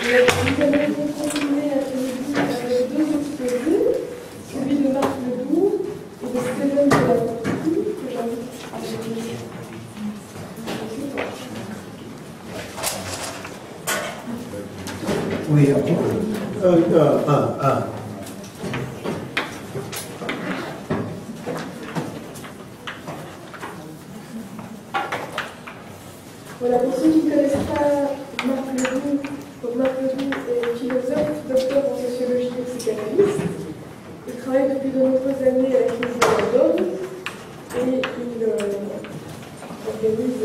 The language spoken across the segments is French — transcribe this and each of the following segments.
Nous allons continuer avec deux exposés, celui de Marc Ledoux et de Stéphane de la Portie, que j'invite à venir. Oui, un petit peu. Voilà, pour ceux qui ne connaissent pas Marc Ledoux, donc Marc Ledoux est philosophe, docteur en sociologie et psychanalyste. Il travaille depuis de nombreuses années à la clinique de la Dorme et il organise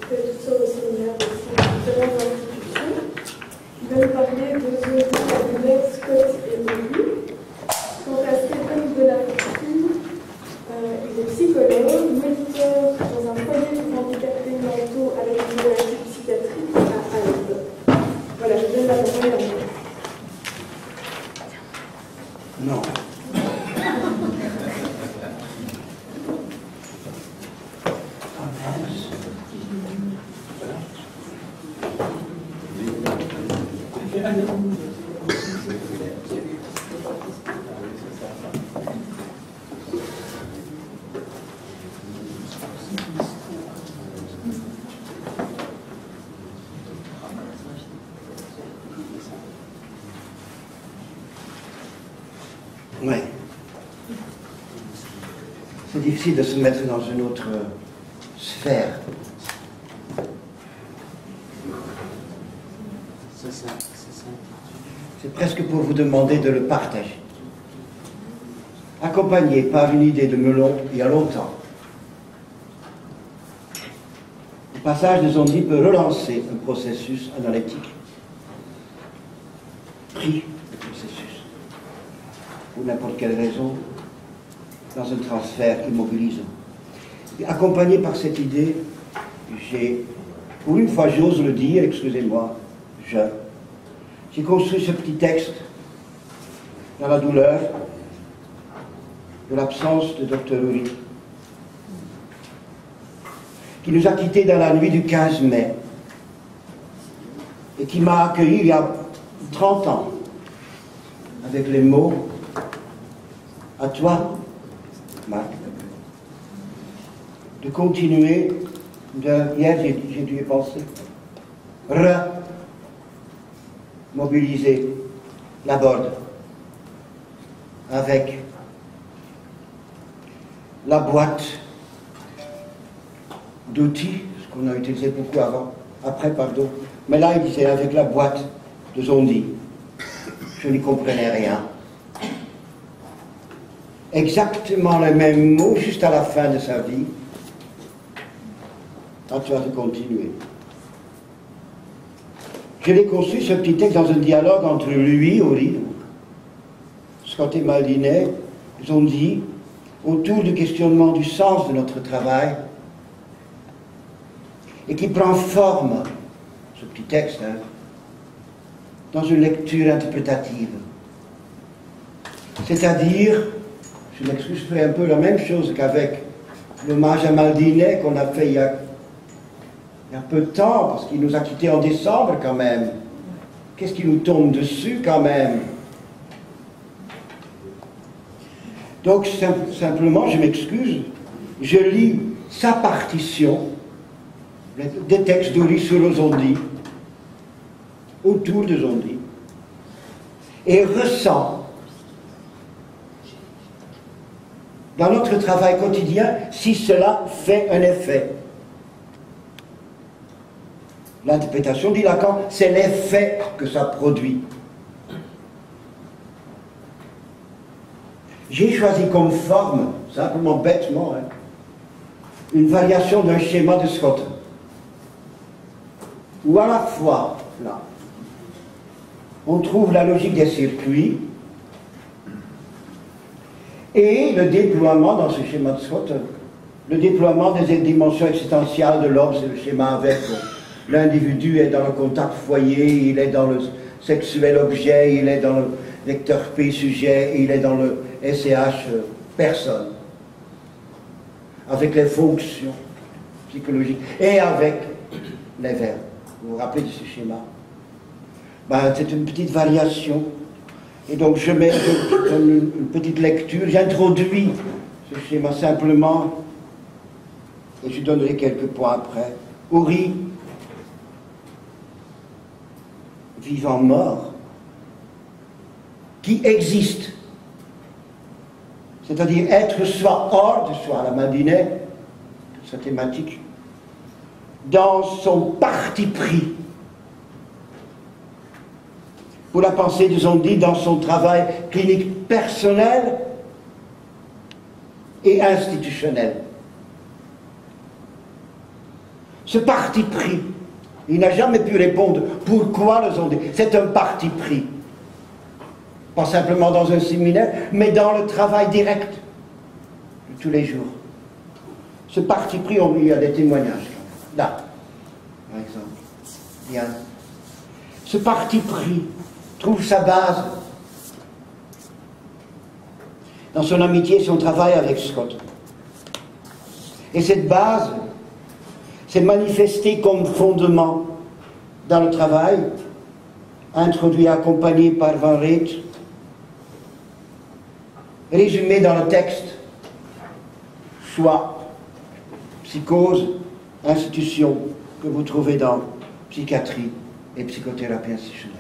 fait toutes sortes de séminaires aussi dans différentes institutions. Il va nous parler de Zoé, Abounet, Scott et Moby. Quant à Stéphane de la Portie, il est psychologue, moniteur dans un foyer pour handicapés mentaux à la université psychiatrique à Albe. Voilà, je donne la parole à moi. Non. Ouais. C'est difficile de se mettre dans une autre sphère. C'est presque pour vous demander de le partager. Accompagné par une idée de melon il y a longtemps. Le passage de Zondi peut relancer un processus analytique. Pris le processus. Pour n'importe quelle raison, dans un transfert immobilisant. Et accompagné par cette idée, pour une fois j'ose le dire, excusez-moi, j'ai construit ce petit texte dans la douleur de l'absence de Dr Uri, qui nous a quittés dans la nuit du 15 mai et qui m'a accueilli il y a 30 ans avec les mots « À toi, Marc, de continuer, hier j'ai dû y penser, mobiliser la Borde avec la boîte d'outils, ce qu'on a utilisé beaucoup après, mais là il disait avec la boîte de Zondi. Je n'y comprenais rien. Exactement les mêmes mots, juste à la fin de sa vie. À toi de continuer. Je l'ai construit, ce petit texte, dans un dialogue entre lui, Uri, Scott et Maldinet, Zondi, autour du questionnement du sens de notre travail, et qui prend forme, ce petit texte, dans une lecture interprétative. C'est-à-dire, je m'excuse, je ferai un peu la même chose qu'avec l'hommage à Maldinet qu'on a fait il y a peu de temps, parce qu'il nous a quittés en décembre quand même. Qu'est-ce qui nous tombe dessus quand même? Donc simplement, je m'excuse, je lis sa partition, des textes d'Uri sur Zondi, autour de Zondi, et ressens dans notre travail quotidien si cela fait un effet. L'interprétation, dit Lacan, c'est l'effet que ça produit. J'ai choisi comme forme, simplement bêtement, une variation d'un schéma de Scott, où à la fois, là, on trouve la logique des circuits et le déploiement dans ce schéma de Scott, le déploiement des dimensions existentielles de l'homme, c'est le schéma avec l'individu est dans le contact foyer, il est dans le sexuel objet, il est dans le vecteur P sujet, il est dans le SCH personne, avec les fonctions psychologiques et avec les verbes. Vous vous rappelez de ce schéma? Ben, c'est une petite variation. Et donc je mets une petite lecture, j'introduis ce schéma simplement, et je donnerai quelques points après. Uri, vivant mort, qui existe, c'est-à-dire être soi hors de soi, la Maldinet, sa thématique, dans son parti pris. Pour la pensée de Zondi, dans son travail clinique personnel et institutionnel. Ce parti pris, il n'a jamais pu répondre pourquoi le Zondi. C'est un parti pris. Pas simplement dans un séminaire, mais dans le travail direct de tous les jours. Ce parti pris, il y a des témoignages. Là, par exemple. Bien. Ce parti pris trouve sa base dans son amitié et son travail avec Scott. Et cette base s'est manifestée comme fondement dans le travail, introduit et accompagné par Van Reet, résumé dans le texte, choix, psychose, institution, que vous trouvez dans psychiatrie et psychothérapie institutionnelle.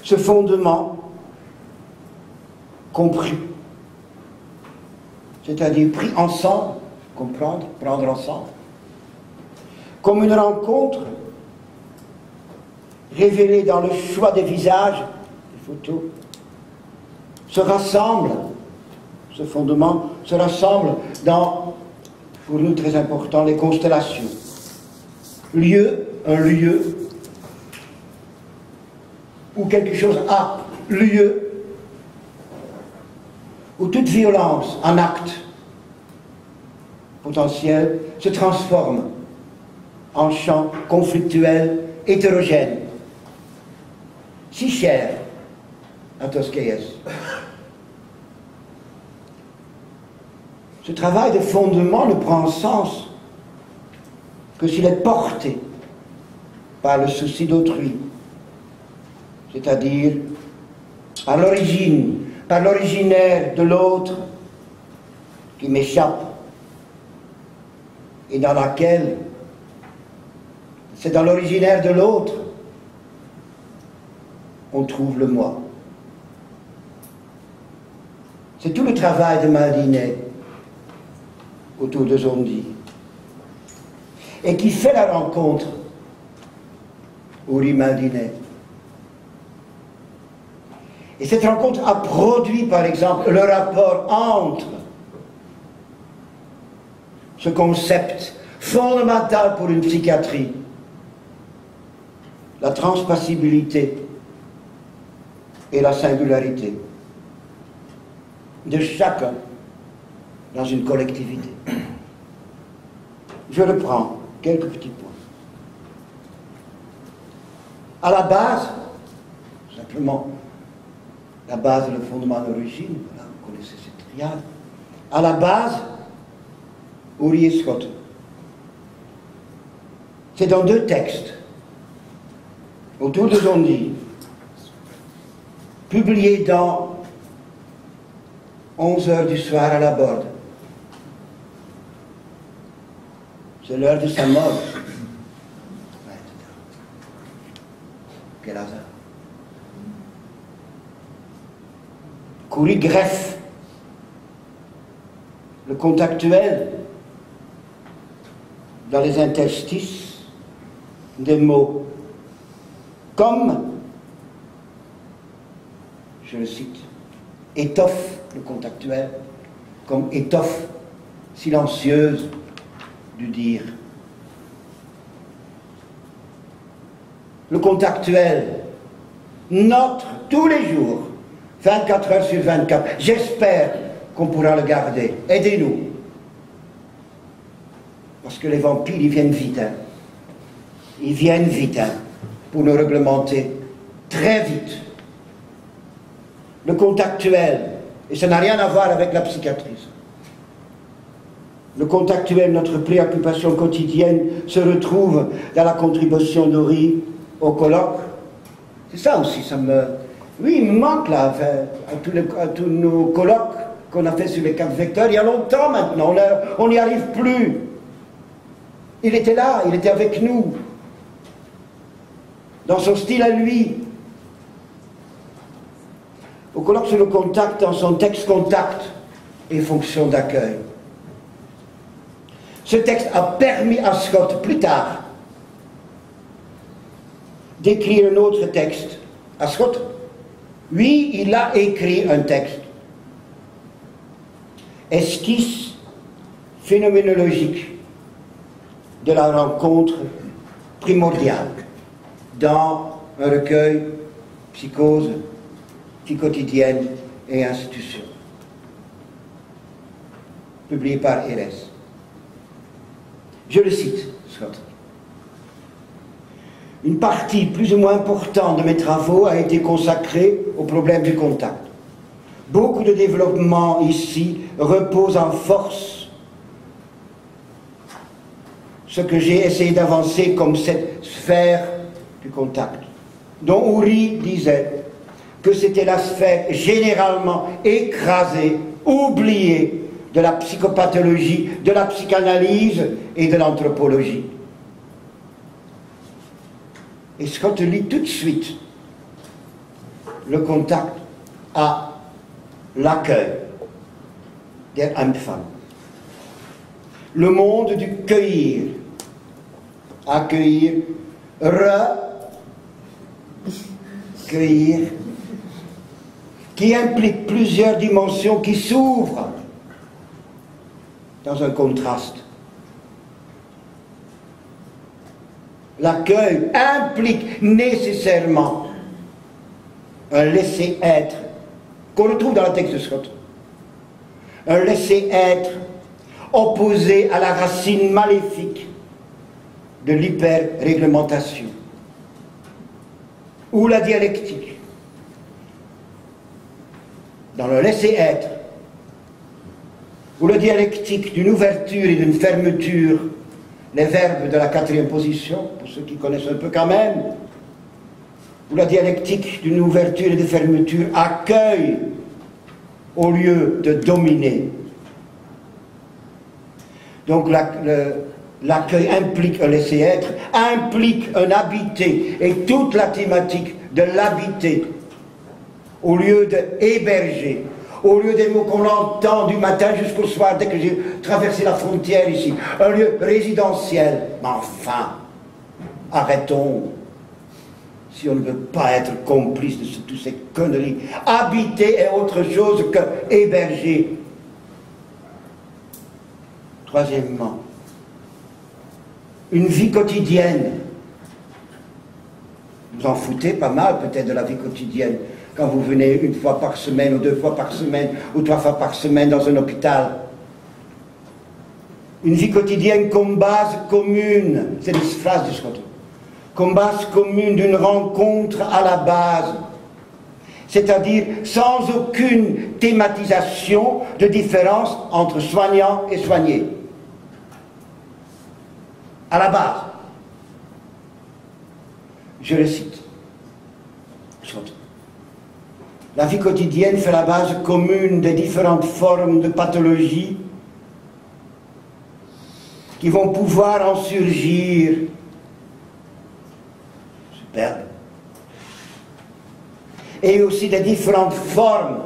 Ce fondement compris, c'est-à-dire pris ensemble, comprendre, prendre ensemble, comme une rencontre révélée dans le choix des visages, des photos, se rassemble, ce fondement se rassemble dans, pour nous très important, les constellations. Lieu, un lieu, où quelque chose a lieu, où toute violence en acte potentiel se transforme en champ conflictuel, hétérogène, si cher à Toscaïès. Ce travail de fondement ne prend sens que s'il est porté par le souci d'autrui, c'est-à-dire par l'origine, par l'originaire de l'autre qui m'échappe et dans laquelle c'est dans l'originaire de l'autre on trouve le moi. C'est tout le travail de Maldinet autour de Zondi et qui fait la rencontre Uri-Maldinet. Et cette rencontre a produit, par exemple, le rapport entre ce concept fondamental pour une psychiatrie, la transpassibilité et la singularité de chacun dans une collectivité. Je reprends quelques petits points. À la base, simplement, la base et le fondement d'origine, voilà, vous connaissez cette triade. À la base, Uri et Scott. C'est dans deux textes, autour de Zondi, publiés dans 11 heures du soir à la Borde. C'est l'heure de sa mort. Ouais, quel hasard. Coury greffe le contactuel dans les interstices des mots comme, je le cite, étoffe le contactuel comme étoffe silencieuse du dire. Le contactuel notre tous les jours 24 heures sur 24. J'espère qu'on pourra le garder. Aidez-nous. Parce que les vampires, ils viennent vite. Hein. Ils viennent vite hein, pour nous réglementer très vite. Le contactuel, et ça n'a rien à voir avec la psychiatrie. le contactuel, notre préoccupation quotidienne, se retrouve dans la contribution d'Ori au colloque. C'est ça aussi, ça me... Oui, il me manque là, à tous nos colloques qu'on a fait sur les 4 vecteurs, il y a longtemps maintenant, on n'y arrive plus. Il était là, il était avec nous, dans son style à lui. Au colloque sur le contact, dans son texte contact et fonction d'accueil. Ce texte a permis à Scott, plus tard, d'écrire un autre texte. À Scott, oui, il a écrit un texte. Esquisse phénoménologique de la rencontre primordiale dans un recueil Psychose, Vie quotidienne et institutions, publié par Erez. Je le cite, Scott. Une partie plus ou moins importante de mes travaux a été consacrée au problème du contact. Beaucoup de développement ici repose en force ce que j'ai essayé d'avancer comme cette sphère du contact, dont Uri disait que c'était la sphère généralement écrasée, oubliée de la psychopathologie, de la psychanalyse et de l'anthropologie. Et Scott lit tout de suite le contact à l'accueil der Empfang. Le monde du cueillir, accueillir, recueillir, qui implique plusieurs dimensions qui s'ouvrent dans un contraste. L'accueil implique nécessairement un laisser-être qu'on retrouve dans le texte de Scott. Un laisser-être opposé à la racine maléfique de l'hyper-réglementation ou la dialectique. Dans le laisser-être ou la dialectique d'une ouverture et d'une fermeture, les verbes de la 4e position, pour ceux qui connaissent un peu quand même, où la dialectique d'une ouverture et de fermeture accueille au lieu de dominer. Donc l'accueil implique un laisser-être, implique un habiter, et toute la thématique de l'habiter, au lieu de héberger, au lieu des mots qu'on entend du matin jusqu'au soir, dès que j'ai traversé la frontière ici, un lieu résidentiel. Mais enfin, arrêtons, si on ne veut pas être complice de toutes ces conneries. Habiter est autre chose que héberger. Troisièmement, une vie quotidienne. Vous en foutez pas mal peut-être de la vie quotidienne. Quand vous venez 1 fois par semaine, ou 2 fois par semaine, ou 3 fois par semaine dans un hôpital. Une vie quotidienne comme base commune, c'est une phrase de Scott, comme base commune d'une rencontre à la base, c'est-à-dire sans aucune thématisation de différence entre soignant et soigné. À la base. Je le cite. Scott. La vie quotidienne fait la base commune des différentes formes de pathologie qui vont pouvoir en surgir. Superbe. Et aussi des différentes formes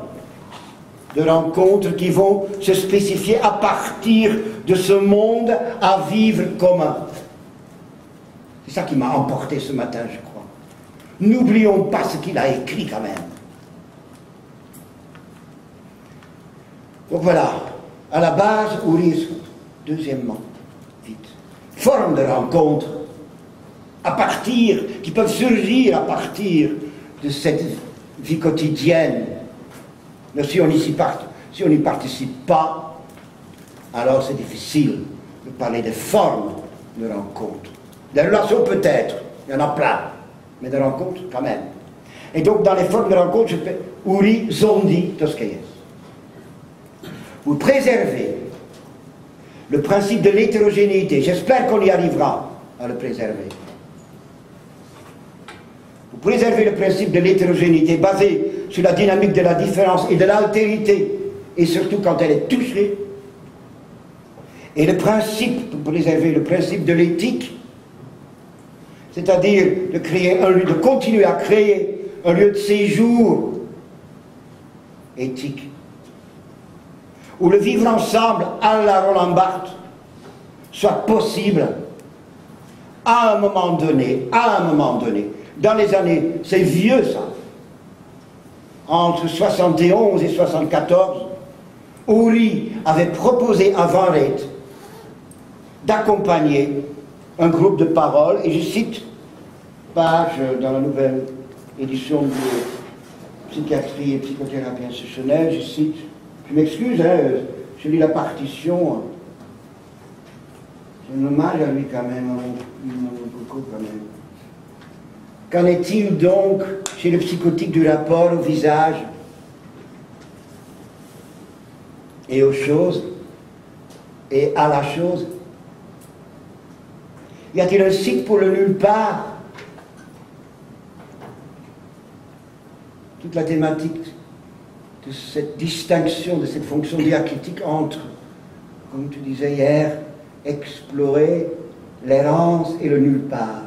de rencontres qui vont se spécifier à partir de ce monde à vivre commun. C'est ça qui m'a emporté ce matin, je crois. N'oublions pas ce qu'il a écrit quand même. Donc voilà, à la base, Uri. Deuxièmement, vite, formes de rencontres à partir, qui peuvent surgir à partir de cette vie quotidienne. Mais si on n'y participe pas, alors c'est difficile de parler des formes de rencontres. Des relations peut-être, il y en a plein, mais des rencontres quand même. Et donc dans les formes de rencontres, je fais Uri Zondi Toscaïes. Vous préservez le principe de l'hétérogénéité. J'espère qu'on y arrivera à le préserver. Pour préserver le principe de l'hétérogénéité basé sur la dynamique de la différence et de l'altérité, et surtout quand elle est touchée, et le principe, pour préserver le principe de l'éthique, c'est-à-dire de créer un lieu, de continuer à créer un lieu de séjour éthique, où le vivre ensemble à la Roland Barthes soit possible à un moment donné, dans les années, c'est vieux ça, entre 71 et 74, Horry avait proposé à Van Rett d'accompagner un groupe de paroles, et je cite, page dans la nouvelle édition de Psychiatrie et Psychothérapie institutionnelle, je cite, je m'excuse, hein, je lis la partition, c'est un hommage à lui quand même, beaucoup quand même. Qu'en est-il donc chez le psychotique du rapport au visage et aux choses et à la chose? Y a-t-il un site pour le nulle part? Toute la thématique de cette distinction, de cette fonction diacritique entre, comme tu disais hier, explorer l'errance et le nulle part.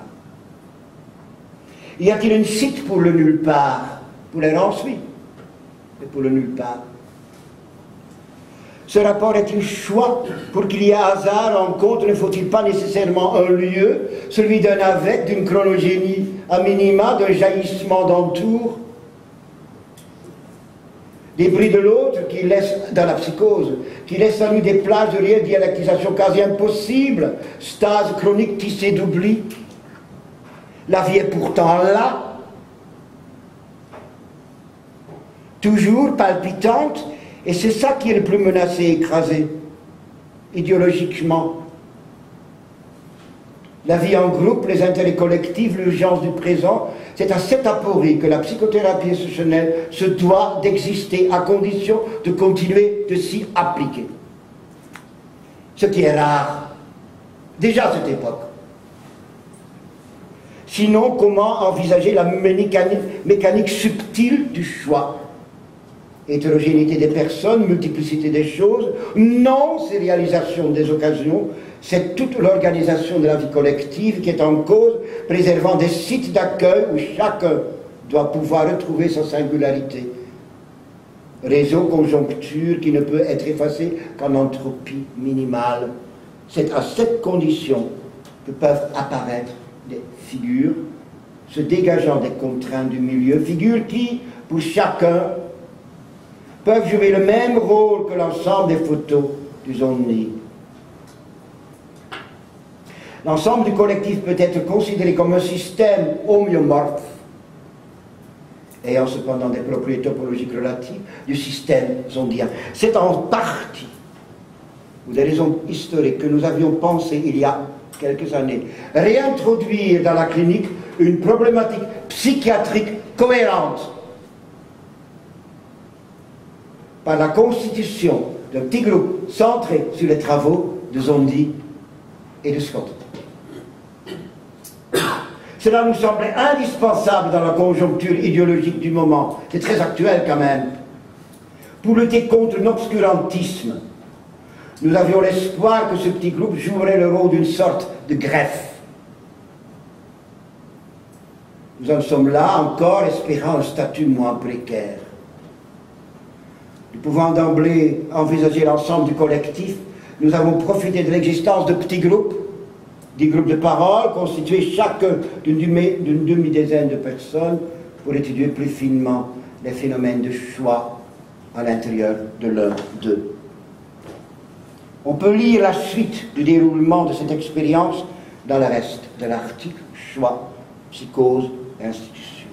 Y a-t-il un site pour le nulle part? Pour l'errance, oui, mais pour le nulle part. Ce rapport est-il choix? Pour qu'il y ait hasard en compte, ne faut-il pas nécessairement un lieu, celui d'un avec, d'une chronogénie à minima, d'un jaillissement d'entour? Des bris de l'autre qui laissent, dans la psychose, qui laissent à nous des plages de réelle dialectisation quasi impossible, stase chronique tissée d'oubli. La vie est pourtant là, toujours palpitante, et c'est ça qui est le plus menacé, écrasé, idéologiquement. La vie en groupe, les intérêts collectifs, l'urgence du présent, c'est à cette aporie que la psychothérapie institutionnelle se doit d'exister à condition de continuer de s'y appliquer. Ce qui est rare, déjà à cette époque. Sinon, comment envisager la mécanique subtile du choix? Hétérogénéité des personnes, multiplicité des choses, non-sérialisation des occasions, c'est toute l'organisation de la vie collective qui est en cause, préservant des sites d'accueil où chacun doit pouvoir retrouver sa singularité. Réseau, conjoncture qui ne peut être effacée qu'en entropie minimale. C'est à cette condition que peuvent apparaître des figures se dégageant des contraintes du milieu, figures qui, pour chacun, peuvent jouer le même rôle que l'ensemble des photos du Zondi. L'ensemble du collectif peut être considéré comme un système homéomorphe, ayant cependant des propriétés topologiques relatives du système zondien. C'est en partie, pour des raisons historiques, que nous avions pensé il y a quelques années, réintroduire dans la clinique une problématique psychiatrique cohérente par la constitution d'un petit groupe centré sur les travaux de Zondi et de Scott. Cela nous semblait indispensable dans la conjoncture idéologique du moment, c'est très actuel quand même, pour lutter contre l'obscurantisme. Nous avions l'espoir que ce petit groupe jouerait le rôle d'une sorte de greffe. Nous en sommes là encore, espérant un statut moins précaire. Nous pouvons d'emblée envisager l'ensemble du collectif. Nous avons profité de l'existence de petits groupes, des groupes de parole constitués chacun d'une demi-dizaine de personnes pour étudier plus finement les phénomènes de choix à l'intérieur de l'un d'eux. On peut lire la suite du déroulement de cette expérience dans le reste de l'article Choix, psychose et institution.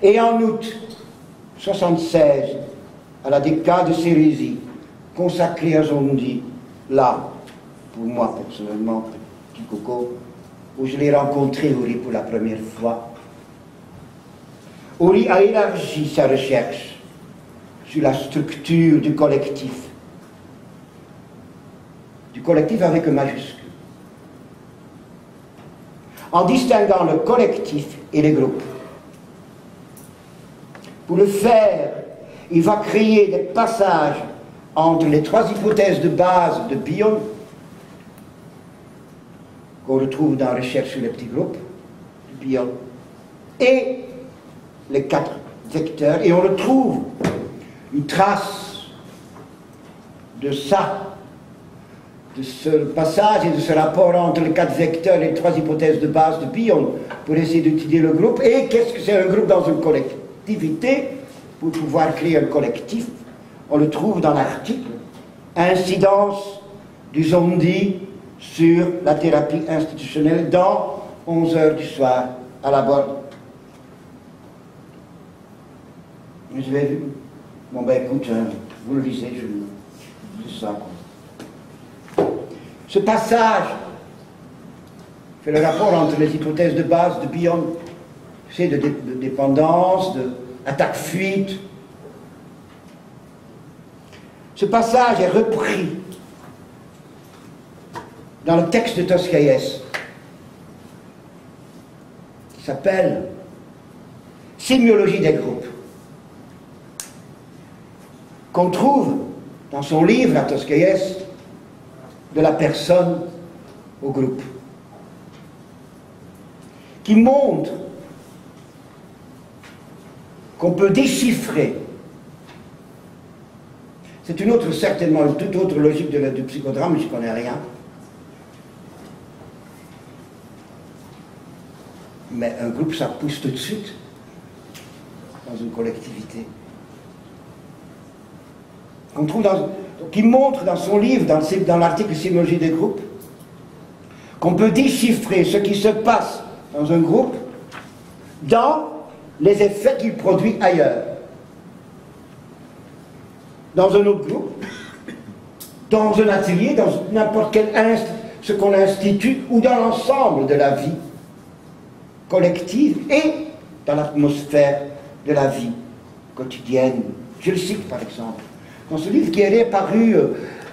Et en août 1976, à la décade de Sérésie, consacrée à Zondi, là, pour moi personnellement, petit coco, où je l'ai rencontré, Horry, pour la première fois. Horry a élargi sa recherche sur la structure du collectif du collectif avec un majuscule, en distinguant le collectif et les groupes. Pour le faire, il va créer des passages entre les trois hypothèses de base de Bion, qu'on retrouve dans Recherche sur les petits groupes, de Bion, et les quatre vecteurs, et on retrouve une trace de ça, de ce passage et de ce rapport entre les quatre vecteurs et les trois hypothèses de base de Bion, pour essayer d'étudier le groupe, et qu'est-ce que c'est un groupe dans une collectivité. Pour pouvoir créer un collectif, on le trouve dans l'article « Incidence du zombie sur la thérapie institutionnelle dans 11 heures du soir à la Borde ». Je l'ai vu. Bon ben écoute, vous le lisez, c'est ça. Ce passage fait le rapport entre les hypothèses de base de Bion, c'est de dépendance, d'attaque-fuite. Ce passage est repris dans le texte de Toscaïès, qui s'appelle « Sémiologie des groupes », qu'on trouve dans son livre à Toscaïès, de la personne au groupe, qui montre qu'on peut déchiffrer. C'est une autre, certainement une toute autre logique du psychodrame, je ne connais rien. Mais un groupe, ça pousse tout de suite dans une collectivité. On trouve qui montre dans son livre, dans l'article Sémiologie des groupes, qu'on peut déchiffrer ce qui se passe dans un groupe dans les effets qu'il produit ailleurs. Dans un autre groupe, dans un atelier, dans n'importe quel ce qu'on institue, ou dans l'ensemble de la vie collective et dans l'atmosphère de la vie quotidienne. Je le cite par exemple. Dans ce livre qui est réapparu,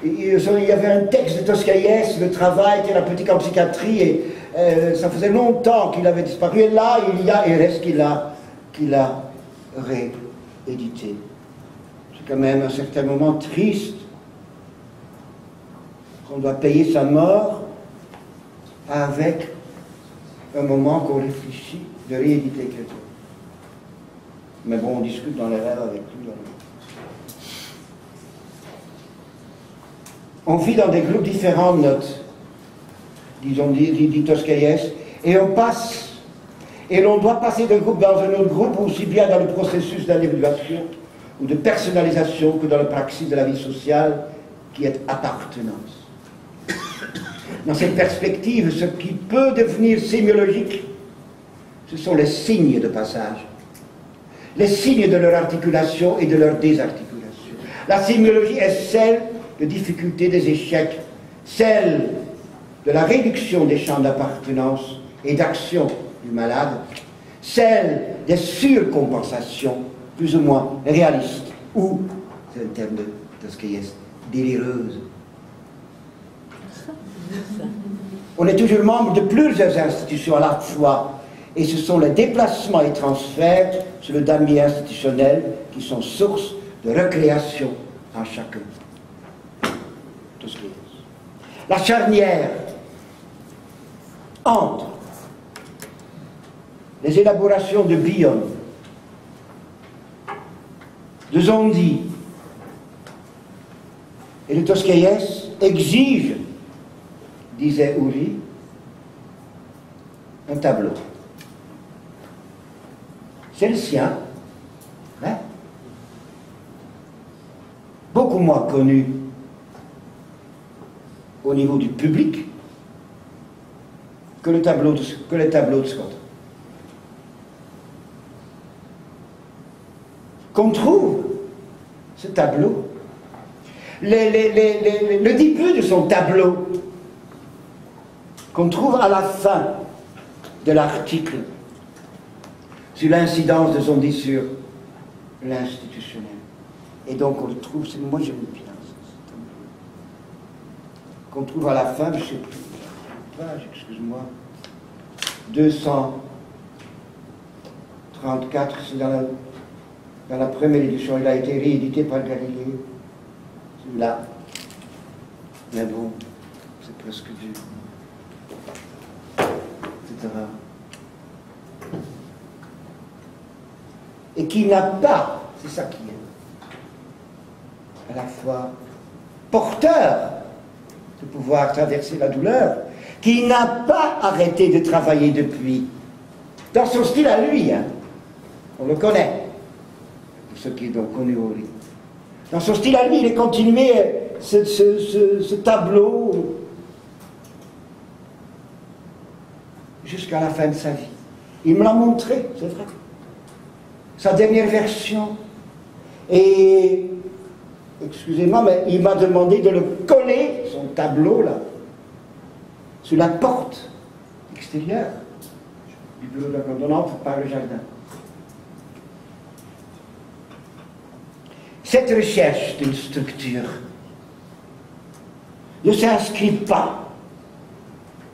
il y avait un texte de Toscaïès, le travail thérapeutique en psychiatrie, et ça faisait longtemps qu'il avait disparu, et là il reste qu'il a réédité. C'est quand même à un certain moment triste qu'on doit payer sa mort avec un moment qu'on réfléchit de rééditer quelque chose. Mais bon, on discute dans les rêves avec lui. On vit dans des groupes différents de notes, disons, dit Toscaïès, et on passe, et l'on doit passer d'un groupe dans un autre groupe, aussi bien dans le processus d'individuation ou de personnalisation que dans le praxis de la vie sociale, qui est appartenance. Dans cette perspective, ce qui peut devenir sémiologique, ce sont les signes de passage, les signes de leur articulation et de leur désarticulation. La sémiologie est celle de difficulté des échecs, celle de la réduction des champs d'appartenance et d'action du malade, celle des surcompensations plus ou moins réalistes, ou, c'est le terme de Toscaïès, délireuses. On est toujours membre de plusieurs institutions à la fois, et ce sont les déplacements et transferts sur le damier institutionnel qui sont source de recréation en chacun. La charnière entre les élaborations de Bion, de Zondi et de Toscaïès exige, disait Uri, un tableau. C'est le sien, hein? Beaucoup moins connu au niveau du public que les tableaux de Scott. Qu'on trouve ce tableau, le début de son tableau, qu'on trouve à la fin de l'article sur l'incidence de Zondi sur l'institutionnel. Et donc on le trouve, moi j'aime bien ça, qu'on trouve à la fin, je ne sais plus, page, excuse-moi, 234, c'est dans la première édition, il a été réédité par Galilée, celui-là. Mais bon, c'est presque du... etc. Et qui n'a pas, c'est ça qui est, à la fois porteur de pouvoir traverser la douleur, qui n'a pas arrêté de travailler depuis, dans son style à lui, hein. On le connaît, pour ceux qui l'ont connu au lit. Dans son style à lui, il a continué ce tableau jusqu'à la fin de sa vie. Il me l'a montré, c'est vrai. Sa dernière version. Et, excusez-moi, mais il m'a demandé de le coller, son tableau, là, sur la porte extérieure du bureau de la condamnante par le jardin. Cette recherche d'une structure ne s'inscrit pas,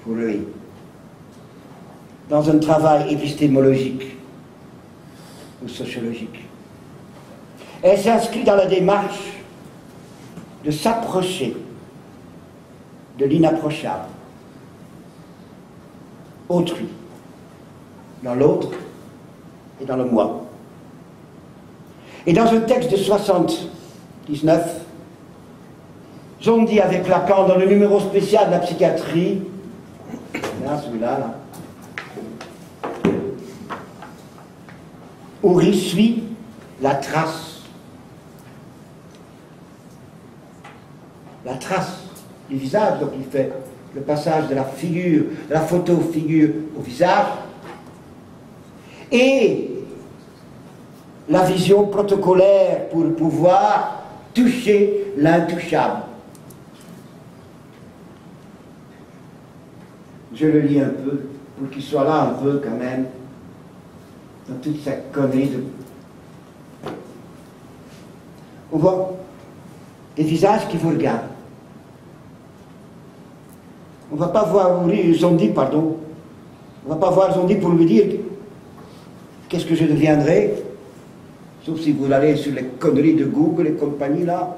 pour lui, dans un travail épistémologique ou sociologique. Elle s'inscrit dans la démarche de s'approcher de l'inapprochable, autrui, dans l'autre et dans le moi. Et dans un texte de 79, Zondi avec Lacan, dans le numéro spécial de la psychiatrie, là, celui-là, là, Houry suit la trace du visage, donc il fait le passage de la figure, de la photo figure au visage, et la vision protocolaire pour pouvoir toucher l'intouchable. Je le lis un peu, pour qu'il soit là un peu quand même, dans toute cette connerie de... On voit des visages qui vous regardent. On ne va pas voir Zondi, pardon. On ne va pas voir Zondi pour lui dire qu'est-ce que je deviendrai, sauf si vous allez sur les conneries de Google et compagnie là.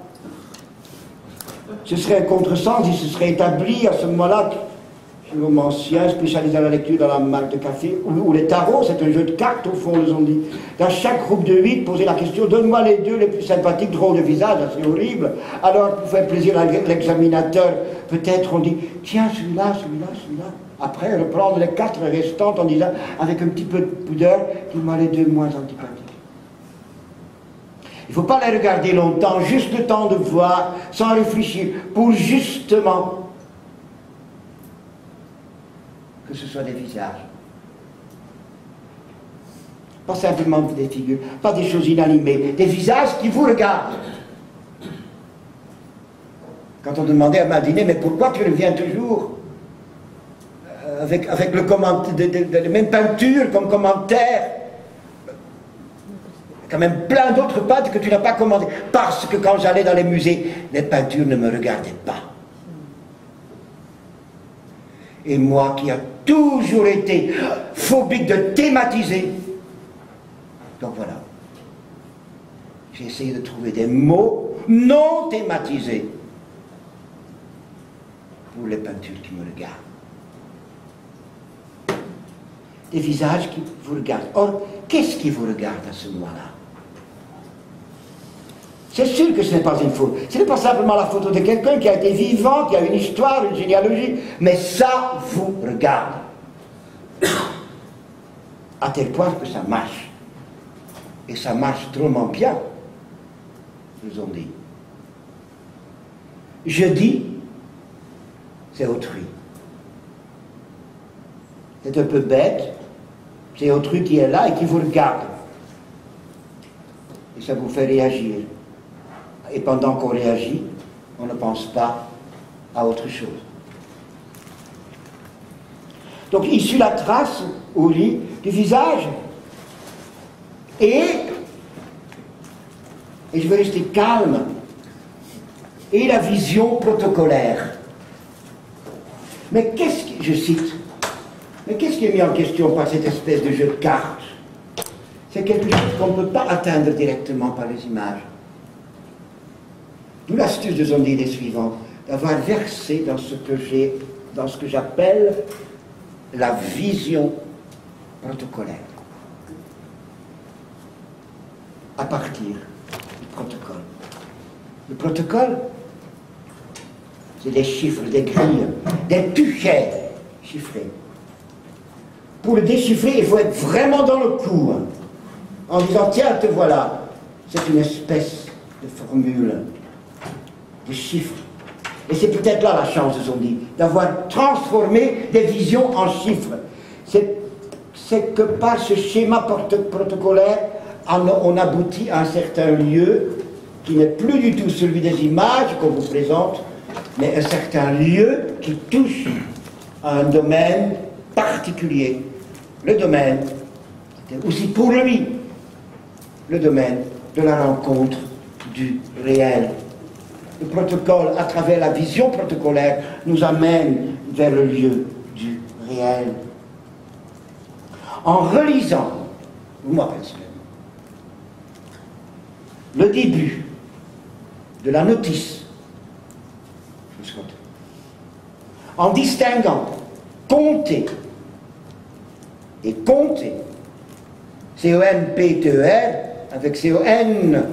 Ce serait un contresens, il se serait établi à ce moment-là, romancien, spécialisé dans la lecture dans la marque de café, ou les tarots, c'est un jeu de cartes au fond, ils ont dit. Dans chaque groupe de 8, poser la question, donne-moi les deux les plus sympathiques, drôles de visage, c'est horrible. Alors, pour faire plaisir à l'examinateur, peut-être on dit, tiens, celui-là, celui-là, celui-là. Après, reprendre les 4 restantes en disant, avec un petit peu de pudeur, dis-moi les deux moins antipathiques. Il ne faut pas les regarder longtemps, juste le temps de voir, sans réfléchir, pour justement que ce soit des visages. Pas simplement des figures, pas des choses inanimées, des visages qui vous regardent. Quand on demandait à Madine, mais pourquoi tu reviens toujours avec le les mêmes peintures comme commentaire, quand même plein d'autres peintres que tu n'as pas commandé, parce que quand j'allais dans les musées, les peintures ne me regardaient pas. Et moi qui a toujours été phobique de thématiser, donc voilà, j'ai essayé de trouver des mots non thématisés pour les peintures qui me regardent. Des visages qui vous regardent. Or, qu'est-ce qui vous regarde à ce moment-là? C'est sûr que ce n'est pas une photo. Ce n'est pas simplement la photo de quelqu'un qui a été vivant, qui a une histoire, une généalogie, mais ça vous regarde. À tel point que ça marche. Et ça marche drôlement bien, nous ont dit. Je dis, c'est autrui. C'est un peu bête, c'est autrui qui est là et qui vous regarde. Et ça vous fait réagir. Et pendant qu'on réagit, on ne pense pas à autre chose. Donc il suit la trace au lit du visage. Et je vais rester calme. Et la vision protocolaire. Mais je cite, mais qu'est-ce qui est mis en question par cette espèce de jeu de cartes? C'est quelque chose qu'on ne peut pas atteindre directement par les images. D'où l'astuce de Zondi est suivante, d'avoir versé dans ce que j'appelle la vision protocolaire, à partir du protocole. Le protocole, c'est des chiffres, des grilles, des tuchets chiffrés. Pour le déchiffrer, il faut être vraiment dans le coup, en disant, tiens, te voilà. C'est une espèce de formule, de chiffres. Et c'est peut-être là la chance de Zondi, d'avoir transformé des visions en chiffres. C'est que par ce schéma protocolaire, on aboutit à un certain lieu qui n'est plus du tout celui des images qu'on vous présente, mais un certain lieu qui touche à un domaine particulier. Le domaine, c'était aussi pour lui, le domaine de la rencontre du réel. Le protocole, à travers la vision protocolaire, nous amène vers le lieu du réel. En relisant, moi personnellement, le début de la notice, en distinguant compter et compter, C-O-N-P-T-E-R, avec C-O-N-T-E-R,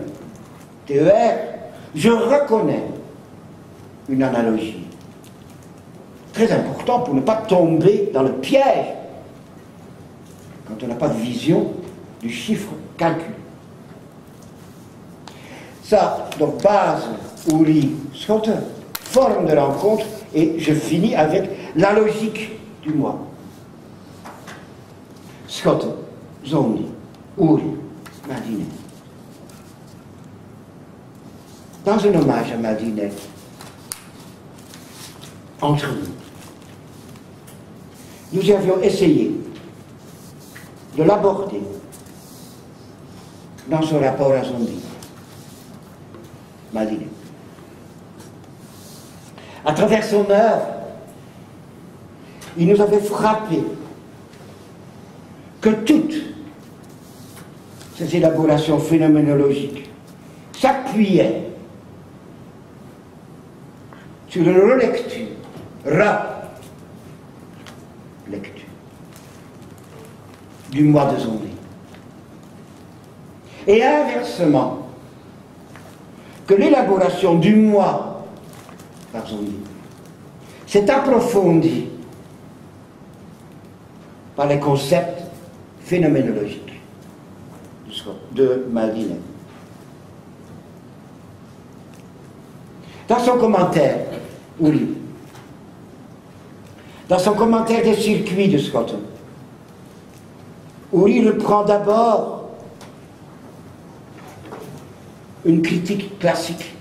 je reconnais une analogie très importante pour ne pas tomber dans le piège quand on n'a pas de vision du chiffre calculé. Ça, donc base, Uri, Schotte, forme de rencontre, et je finis avec la logique du moi. Schotte, Zondi, Uri, Madinet. Dans un hommage à Madinet, entre nous avions essayé de l'aborder dans son rapport à Zondi, Madinet. À travers son œuvre, il nous avait frappé que toutes ces élaborations phénoménologiques s'appuyaient sur une relecture, lecture du moi de Zondi. Et inversement, que l'élaboration du moi par Zondi s'est approfondie par les concepts phénoménologiques de Madinet. Dans son commentaire, Uri, dans son commentaire des circuits de Schotte, Uri reprend d'abord une critique classique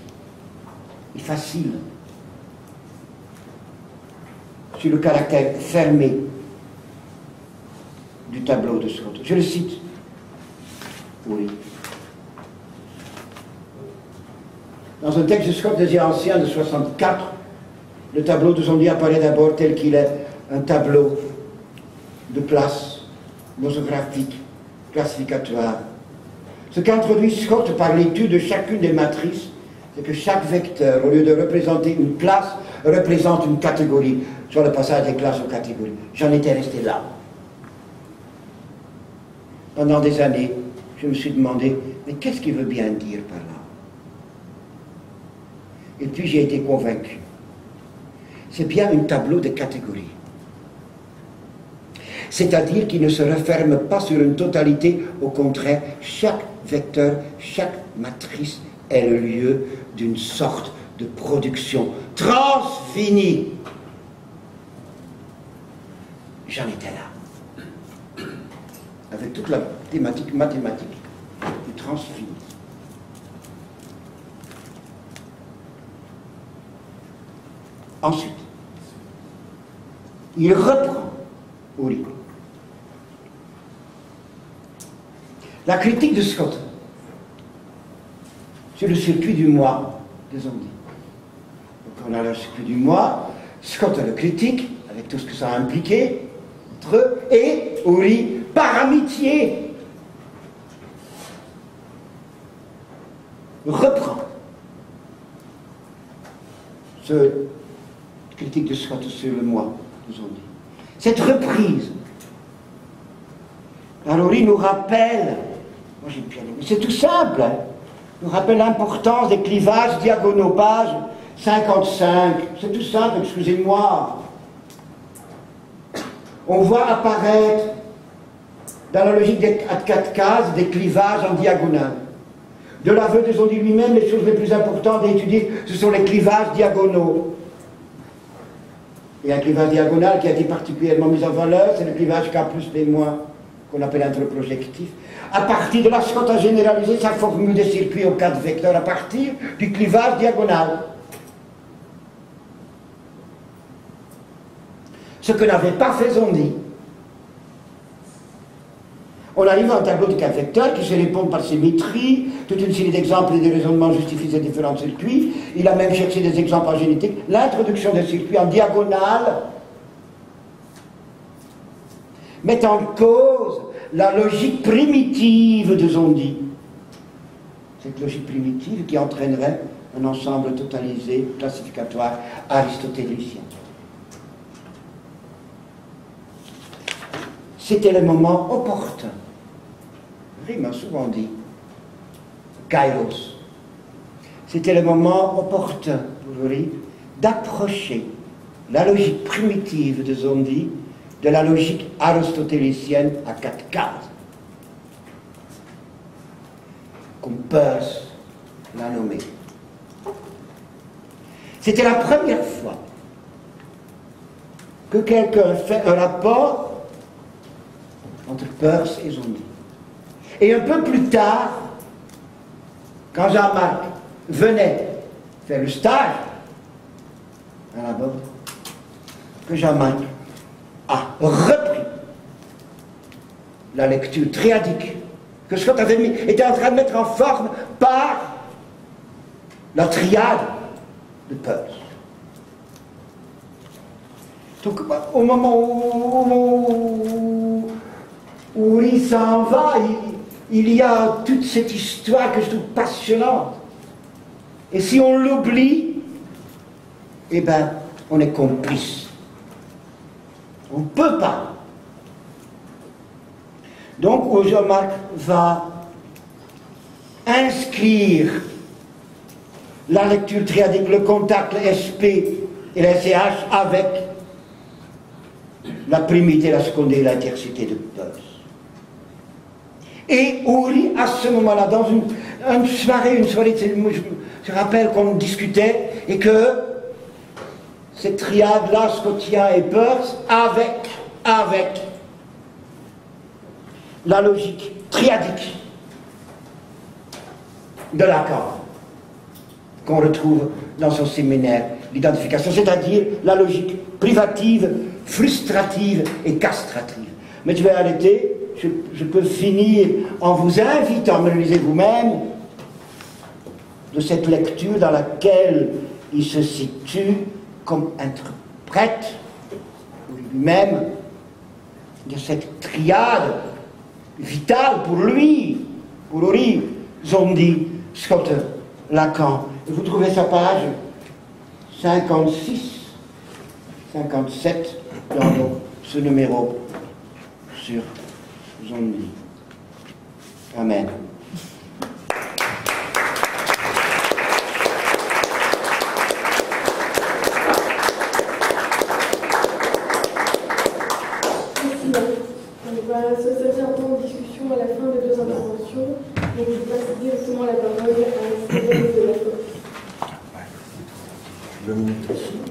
et facile sur le caractère fermé du tableau de Schotte. Je le cite, Uri. Dans un texte de Schotte des anciens de 64, le tableau de Zondi apparaît d'abord tel qu'il est un tableau de place nosographique, classificatoire. Ce qu'introduit Schotte par l'étude de chacune des matrices, c'est que chaque vecteur, au lieu de représenter une classe, représente une catégorie, sur le passage des classes aux catégories. J'en étais resté là. Pendant des années, je me suis demandé, mais qu'est-ce qu'il veut bien dire par là? Et puis j'ai été convaincu. C'est bien un tableau de catégories. C'est-à-dire qu'il ne se referme pas sur une totalité, au contraire, chaque vecteur, chaque matrice est le lieu d'une sorte de production transfinie. J'en étais là, avec toute la thématique mathématique du transfini. Ensuite, il reprend Uri la critique de Schotte sur le circuit du moi de Zondi. Donc on a le circuit du moi, Schotte le critique avec avec tout ce que ça a impliqué entre eux, et Ouri, par amitié, reprend ce critique de Scott sur le moi, nous ont dit. Cette reprise. Alors Ouri nous rappelle, moi j'ai bien aimé, c'est tout simple, hein, nous rappelle l'importance des clivages diagonaux, page 55, c'est tout simple, excusez-moi. On voit apparaître dans la logique des 4 cases des clivages en diagonale. De l'aveu de Zondi lui-même, les choses les plus importantes à étudier, ce sont les clivages diagonaux. Et un clivage diagonal qui a été particulièrement mis en valeur, c'est le clivage K plus B-, qu'on appelle intraprojectif. À partir de là, Scott a généralisé sa formule des circuits aux 4 vecteurs à partir du clivage diagonal. Ce que n'avait pas fait Zondi. On arrive à un tableau de 4 vecteurs qui se répondent par symétrie, toute une série d'exemples et de raisonnements justifient ces différents circuits. Il a même cherché des exemples en génétique. L'introduction des circuits en diagonale met en cause la logique primitive de Zondi. Cette logique primitive qui entraînerait un ensemble totalisé, classificatoire, aristotélicien. C'était le moment opportun. Rime a souvent dit. Kairos. C'était le moment opportun pour lui d'approcher la logique primitive de Zondi de la logique aristotélicienne à 4 cases. Comme Peirce l'a nommé. C'était la première fois que quelqu'un fait un rapport entre Peirce et Zondi. Et un peu plus tard, quand Jean-Marc venait faire le stage à la Borde, que Jean-Marc a repris la lecture triadique que Scott était en train de mettre en forme par la triade de Peirce. Donc, au moment où il s'en va, il y a toute cette histoire que je trouve passionnante. Et si on l'oublie, eh bien, on est complice. On ne peut pas. Donc, Jean-Marc va inscrire la lecture triadique, le contact, le SP et le SCH avec la primité, la seconde et la tercité de Peirce. Et Ouri, à ce moment-là, dans une soirée, je rappelle qu'on discutait, et que cette triade-là, Scottien et Peirce, avec la logique triadique de Lacan, qu'on retrouve dans son séminaire d'identification, c'est-à-dire la logique privative, frustrative et castrative. Mais je vais arrêter, je peux finir en vous invitant, me le lisez vous-même, de cette lecture dans laquelle il se situe comme interprète lui-même de cette triade vitale pour lui, pour Ouri, Zondi, Scott, Lacan. Et vous trouvez sa page 56, 57 dans ce numéro sur Zondi. Amen. On va s'associer un temps de discussion à la fin des 2 interventions. Donc je passe directement la parole à Cédric de la Coque. Le minute aussi.